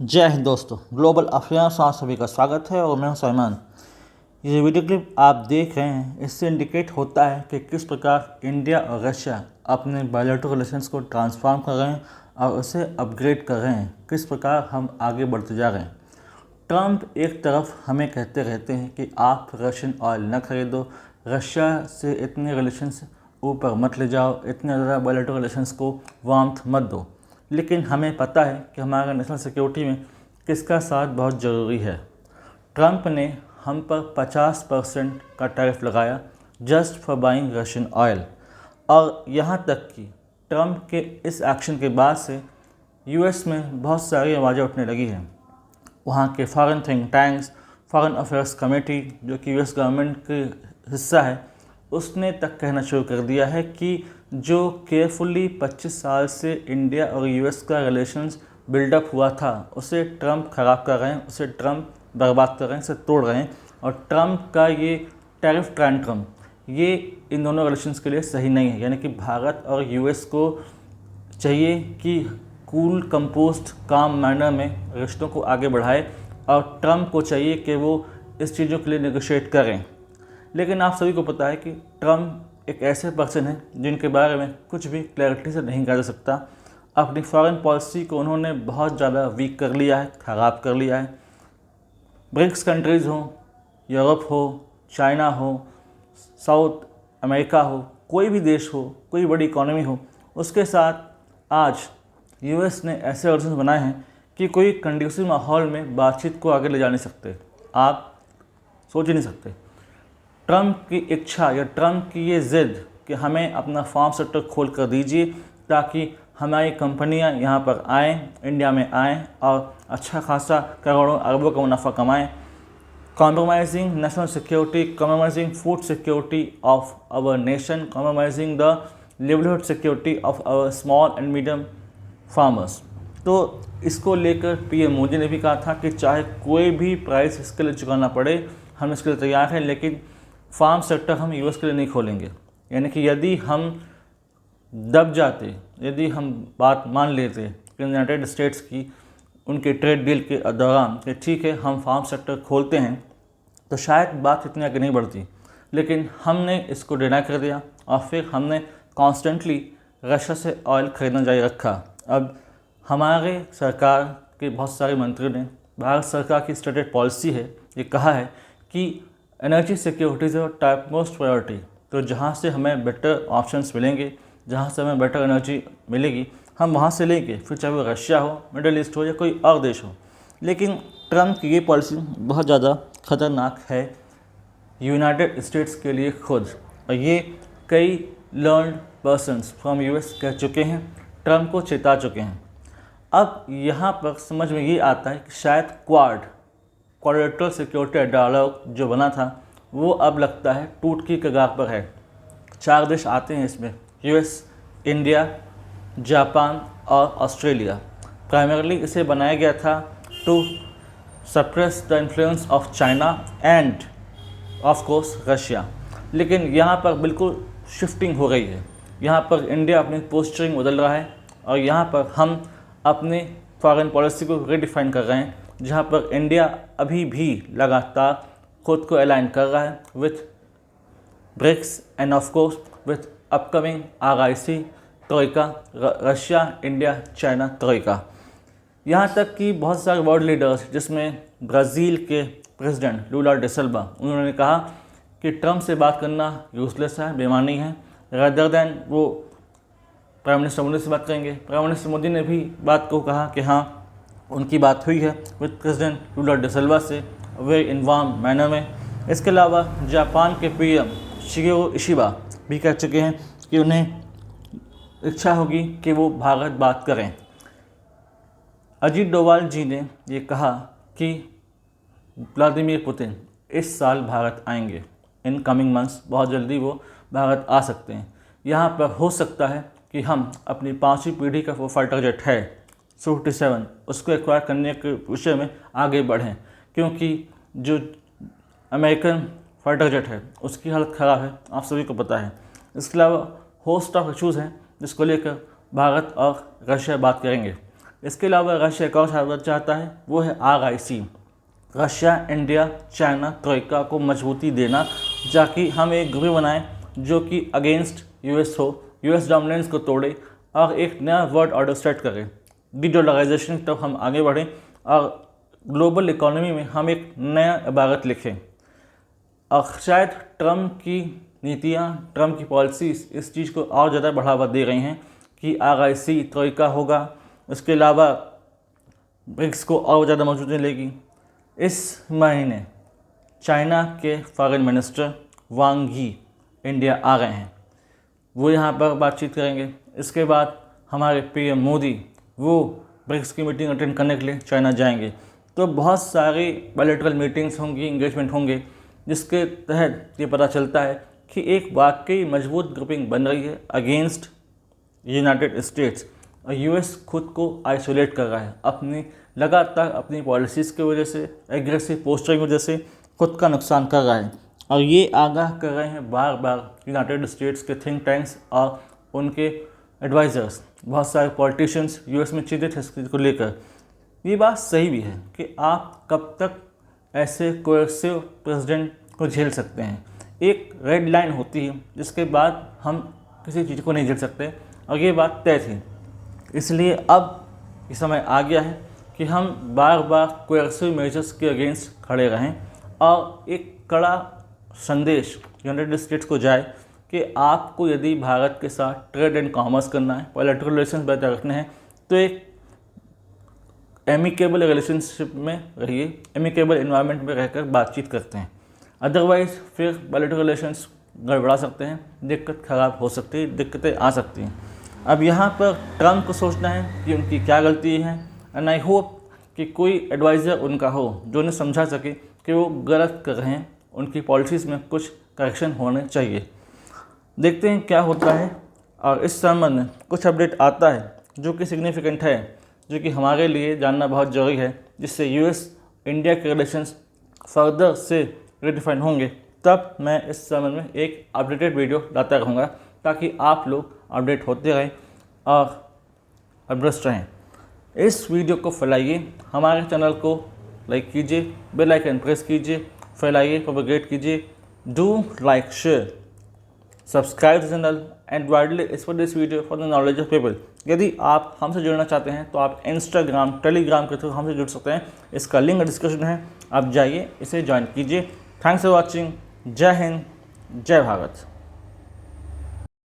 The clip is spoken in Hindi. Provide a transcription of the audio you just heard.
जय हिंद दोस्तों, ग्लोबल अफेयर्स में आप सभी का स्वागत है और मैं हूं सलमान। ये वीडियो क्लिप आप देख रहे हैं, इससे इंडिकेट होता है कि किस प्रकार इंडिया और रशिया अपने बायलैटरल रिलेशंस को ट्रांसफॉर्म कर रहे हैं और उसे अपग्रेड कर रहे हैं, किस प्रकार हम आगे बढ़ते जा रहे हैं। ट्रम्प एक तरफ हमें कहते रहते हैं कि आप रशियन ऑयल न खरीदो, रशिया से इतने रिलेशंस ऊपर मत ले जाओ, इतने ज़्यादा बायलैटरल रिलेशंस को वार्मथ मत दो, लेकिन हमें पता है कि हमारा नेशनल सिक्योरिटी में किसका साथ बहुत ज़रूरी है। ट्रंप ने हम पर 50% का टैरिफ लगाया just for buying Russian oil, और यहाँ तक कि ट्रंप के इस एक्शन के बाद से यूएस में बहुत सारी आवाज़ें उठने लगी हैं। वहाँ के foreign think tanks, foreign affairs committee जो कि यूएस गवर्नमेंट के हिस्सा है, उसने तक कहना शुरू कर दिया है कि जो केयरफुली 25 साल से इंडिया और यूएस का रिलेशंस बिल्डअप हुआ था, उसे ट्रंप ख़राब कर रहे हैं, उसे ट्रंप बर्बाद कर रहे हैं, उसे तोड़ रहे हैं। और ट्रंप का ये टैरिफ टैंट्रम ये इन दोनों रिलेशंस के लिए सही नहीं है। यानी कि भारत और यूएस को चाहिए कि कूल कंपोस्ट काम मैनर में रिश्तों को आगे बढ़ाए, और ट्रंप को चाहिए कि वो इस चीज़ों के लिए नेगोशिएट करें। लेकिन आप सभी को पता है कि ट्रंप एक ऐसे पर्सन है जिनके बारे में कुछ भी क्लैरिटी से नहीं कहा जा सकता। अपनी फॉरेन पॉलिसी को उन्होंने बहुत ज़्यादा वीक कर लिया है, ख़राब कर लिया है। ब्रिक्स कंट्रीज़ हो, यूरोप हो, चाइना हो, साउथ अमेरिका हो, कोई भी देश हो, कोई बड़ी इकोनॉमी हो, उसके साथ आज यूएस ने ऐसे रिलेशंस बनाए हैं कि कोई कंडीसिव माहौल में बातचीत को आगे ले जा नहीं सकते। आप सोच ही नहीं सकते। ट्रंप की इच्छा या ट्रंप की ये ज़िद कि हमें अपना फार्म सेक्टर खोल कर दीजिए ताकि हमारी कंपनियां यहाँ पर आएँ, इंडिया में आएँ और अच्छा खासा करोड़ों अरबों का मुनाफा कमाएँ। Compromising national security, compromising food security of our nation, compromising the livelihood security of our small and medium farmers. तो इसको लेकर पीएम मोदी ने भी कहा था कि चाहे कोई भी प्राइस इसके लिए चुकाना पड़े, हम इसके लिए तैयार हैं, लेकिन फार्म सेक्टर हम यूएस के लिए नहीं खोलेंगे। यानी कि यदि हम दब जाते, यदि हम बात मान लेते यूनाइटेड स्टेट्स की उनके ट्रेड डील के दौरान कि ठीक है हम फार्म सेक्टर खोलते हैं, तो शायद बात इतनी आगे नहीं बढ़ती। लेकिन हमने इसको डिनाई कर दिया और फिर हमने कॉन्स्टेंटली रशिया से ऑयल खरीदना जारी रखा। अब हमारे सरकार के बहुत सारे मंत्री ने, भारत सरकार की स्टेटेड पॉलिसी है, ये कहा है कि energy security is top most priority. तो जहाँ से हमें बेटर ऑप्शंस मिलेंगे, जहाँ से हमें बेटर एनर्जी मिलेगी, हम वहाँ से लेंगे, फिर चाहे वो रशिया हो, मिडिल ईस्ट हो या कोई और देश हो। लेकिन ट्रंप की ये पॉलिसी बहुत ज़्यादा ख़तरनाक है यूनाइटेड स्टेट्स के लिए खुद, और ये कई लर्नड पर्सन्स फ्रॉम यूएस कह चुके हैं, ट्रंप को चेता चुके हैं। अब यहाँ पर समझ में ये आता है कि शायद क्वाड्रिलेटरल सिक्योरिटी डायलॉग जो बना था वो अब लगता है टूट की कगार पर है। 4 देश आते हैं इसमें, यूएस, इंडिया, जापान और ऑस्ट्रेलिया। प्राइमरली इसे बनाया गया था to suppress the influence of China and of course Russia. लेकिन यहाँ पर बिल्कुल शिफ्टिंग हो गई है। यहाँ पर इंडिया अपनी पोस्चरिंग बदल रहा है और यहाँ पर हम अपने फॉरेन पॉलिसी को रीडिफाइन कर रहे हैं, जहाँ पर इंडिया अभी भी लगातार खुद को अलाइन कर रहा है with BRICS and of course with upcoming RIC troika, Russia, India, China troika. यहाँ तक कि बहुत सारे वर्ल्ड लीडर्स, जिसमें ब्राज़ील के प्रेसिडेंट लूला डी सिल्वा, उन्होंने कहा कि ट्रंप से बात करना यूजलेस है, बेमानी है, रादर दैन वो प्राइम मिनिस्टर मोदी से बात करेंगे। प्राइम मिनिस्टर मोदी ने भी बात को कहा कि हाँ उनकी बात हुई है विद प्रेसिडेंट लूला डी सिल्वा से वेरी इन वार्म मैनर में। इसके अलावा जापान के PM शिगेरू इशिबा भी कह चुके हैं कि उन्हें इच्छा होगी कि वो भारत बात करें। अजीत डोभाल जी ने ये कहा कि व्लादिमीर पुतिन इस साल भारत आएंगे, इन कमिंग मंथ्स, बहुत जल्दी वो भारत आ सकते हैं। यहाँ पर हो सकता है कि हम अपनी 5वीं पीढ़ी का वो फाइटर जेट है Su-57, उसको एक्वायर करने के विषय में आगे बढ़ें, क्योंकि जो अमेरिकन फाइटर जेट है उसकी हालत ख़राब है, आप सभी को पता है। इसके अलावा होस्ट ऑफ इशूज़ हैं जिसको लेकर भारत और रशिया बात करेंगे। इसके अलावा रशिया एक और शब्द चाहता है, वो है RIC, Russia India China Troikaa को मजबूती देना, ताकि हम एक ग्रुप बनाएं जो कि अगेंस्ट US हो, US डोमिनेंस को तोड़े और एक नया वर्ल्ड ऑर्डर सेट करें। डीडोलराइजेशन तक हम आगे बढ़ें और ग्लोबल इकोनॉमी में हम एक नया इबारत लिखें। और शायद ट्रम्प की नीतियाँ, ट्रम्प की पॉलिसीज़ इस चीज़ को और ज़्यादा बढ़ावा दे रही हैं कि RIC ट्रोइका होगा। इसके अलावा ब्रिक्स को और ज़्यादा मजबूती मिलेगी। इस महीने चाइना के फॉरेन मिनिस्टर वांग यी इंडिया आ रहे हैं, वो यहाँ पर बातचीत करेंगे। इसके बाद हमारे PM मोदी वो ब्रिक्स की मीटिंग अटेंड करने के लिए चाइना जाएंगे। तो बहुत सारी बायलैटरल मीटिंग्स होंगी, इंगेजमेंट होंगे, जिसके तहत ये पता चलता है कि एक वाकई मजबूत ग्रुपिंग बन रही है अगेंस्ट यूनाइटेड स्टेट्स। और US खुद को आइसोलेट कर रहा है लगातार अपनी पॉलिसीज़ की वजह से, एग्रेसिव पोस्चर की वजह से खुद का नुकसान कर रहा है। और ये आगाह कर रहे हैं बार बार यूनाइटेड स्टेट्स के थिंक टैंक्स और उनके एडवाइज़र्स। बहुत सारे पॉलिटिशियंस US में चिंतित है इस चीज़ को लेकर। ये बात सही भी है कि आप कब तक ऐसे कोएर्सिव प्रेसिडेंट को झेल सकते हैं। एक रेड लाइन होती है जिसके बाद हम किसी चीज़ को नहीं झेल सकते, और ये बात तय थी। इसलिए अब ये समय आ गया है कि हम बार बार कोएर्सिव मेजर्स के अगेंस्ट खड़े रहें और एक कड़ा संदेश यूनाइटेड स्टेट्स को जाए कि आपको यदि भारत के साथ ट्रेड एंड कॉमर्स करना है, बायलैटरल रिलेशंस बेहतर रखने हैं, तो एक एमिकेबल रिलेशनशिप में रहिए, एमिकेबल एनवायरनमेंट में रहकर बातचीत करते हैं। अदरवाइज़ फिर बायलैटरल रिलेशंस गड़बड़ा सकते हैं, दिक्कत ख़राब हो सकती है, दिक्कतें आ सकती हैं। अब यहाँ पर ट्रम्प को सोचना है कि उनकी क्या गलती है, एंड आई होप कि कोई एडवाइज़र उनका हो जो उन्हें समझा सके कि वो गलत कर रहे हैं, उनकी पॉलिसीज़ में कुछ करेक्शन होने चाहिए। देखते हैं क्या होता है। और इस संबंध में कुछ अपडेट आता है जो कि सिग्निफिकेंट है, जो कि हमारे लिए जानना बहुत ज़रूरी है, जिससे US इंडिया के रिलेशंस फर्दर से रिडिफाइन होंगे। तब मैं इस संबंध में एक अपडेटेड वीडियो लाता रहूँगा ताकि आप लोग अपडेट होते रहें और अभ्रष्ट रहें। इस वीडियो को फैलाइए, हमारे चैनल को लाइक कीजिए, बेल आइकन प्रेस कीजिए, फैलाइए, प्रोपेगेट कीजिए। Do like, share, subscribe the channel and widely spread this video for the knowledge of people. यदि आप हमसे जुड़ना चाहते हैं तो आप इंस्टाग्राम, टेलीग्राम के थ्रू हमसे जुड़ सकते हैं। इसका लिंक डिस्क्रिप्शन है, आप जाइए, इसे ज्वाइन कीजिए। Thanks for watching. जय हिंद, जय भारत।